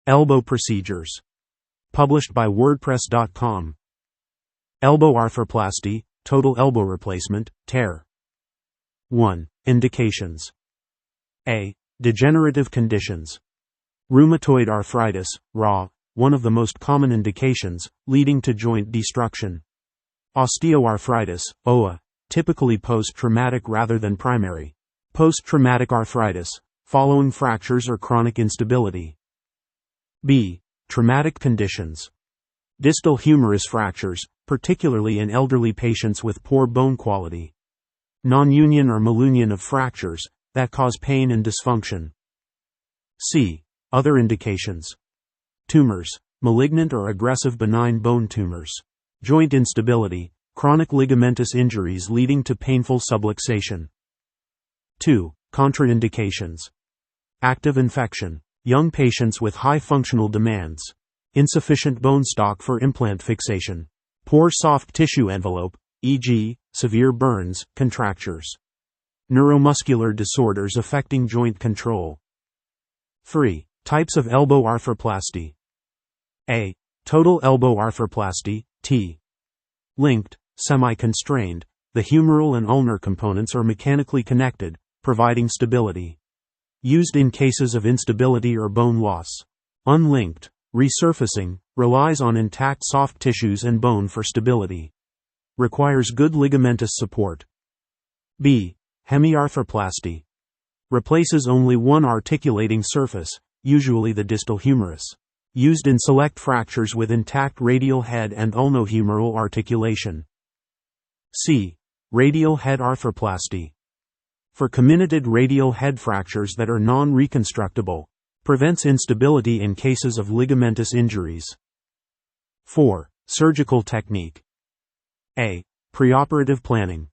Elbow procedures. Published by WordPress.com. Elbow arthroplasty, total elbow replacement, tear. 1. Indications. A. Degenerative conditions. Rheumatoid arthritis, RA, one of the most common indications, leading to joint destruction. Osteoarthritis, OA, typically post-traumatic rather than primary. Post-traumatic arthritis, following fractures or chronic instability. B. Traumatic conditions. Distal humerus fractures, particularly in elderly patients with poor bone quality. Non-union or malunion of fractures, that cause pain and dysfunction. C. Other indications. Tumors, malignant or aggressive benign bone tumors. Joint instability, chronic ligamentous injuries leading to painful subluxation. 2. Contraindications. Active infection. Young patients with high functional demands. Insufficient bone stock for implant fixation. Poor soft tissue envelope, e.g., severe burns, contractures. Neuromuscular disorders affecting joint control. 3. Types of elbow arthroplasty. A. Total elbow arthroplasty, T. Linked, semi-constrained, the humeral and ulnar components are mechanically connected, providing stability. Used in cases of instability or bone loss. Unlinked, resurfacing, relies on intact soft tissues and bone for stability. Requires good ligamentous support. B. Hemiarthroplasty. Replaces only one articulating surface, usually the distal humerus. Used in select fractures with intact radial head and ulnohumeral articulation. C. Radial head arthroplasty. For comminuted radial head fractures that are non-reconstructible. Prevents instability in cases of ligamentous injuries. 4. Surgical technique. A. Preoperative planning.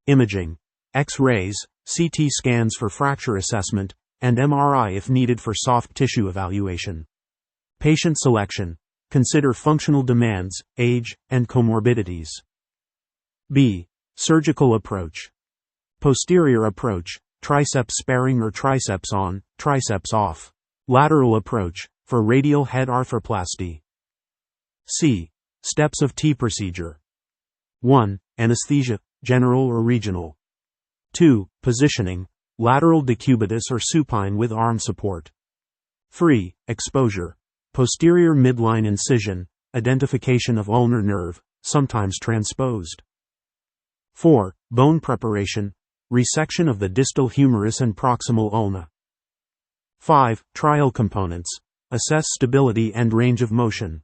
Imaging. X-rays, CT scans for fracture assessment, and MRI if needed for soft tissue evaluation. Patient selection. Consider functional demands, age, and comorbidities. B. Surgical approach. Posterior approach, triceps sparing or triceps on, triceps off. Lateral approach, for radial head arthroplasty. C. Steps of T procedure. 1. Anesthesia, general or regional. 2. Positioning, lateral decubitus or supine with arm support. 3. Exposure, posterior midline incision, identification of ulnar nerve, sometimes transposed. 4. Bone preparation, resection of the distal humerus and proximal ulna. 5. Trial components. Assess stability and range of motion.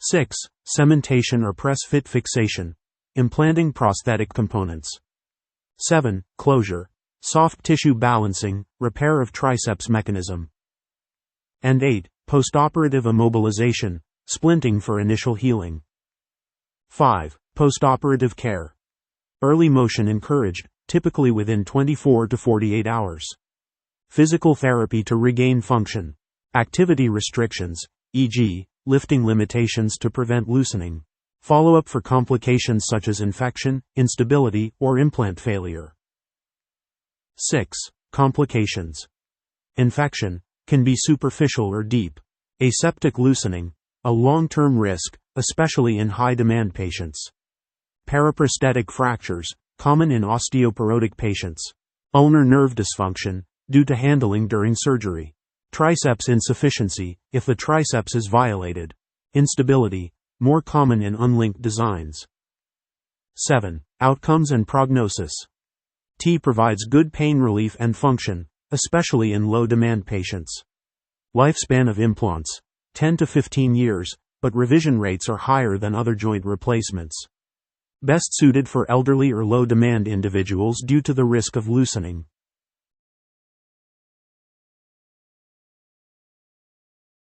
6. Cementation or press-fit fixation. Implanting prosthetic components. 7. Closure. Soft tissue balancing, repair of triceps mechanism. And 8. Postoperative immobilization, splinting for initial healing. 5. Postoperative care. Early motion encouraged, typically within 24 to 48 hours. Physical therapy to regain function. Activity restrictions, e.g., lifting limitations to prevent loosening. Follow-up for complications such as infection, instability, or implant failure. 6. Complications. Infection can be superficial or deep. Aseptic loosening, a long-term risk, especially in high-demand patients. Paraprosthetic fractures, common in osteoporotic patients. Ulnar nerve dysfunction, due to handling during surgery. Triceps insufficiency, if the triceps is violated. Instability, more common in unlinked designs. 7. Outcomes and prognosis. T provides good pain relief and function, especially in low-demand patients. Lifespan of implants, 10 to 15 years, but revision rates are higher than other joint replacements. Best suited for elderly or low-demand individuals due to the risk of loosening.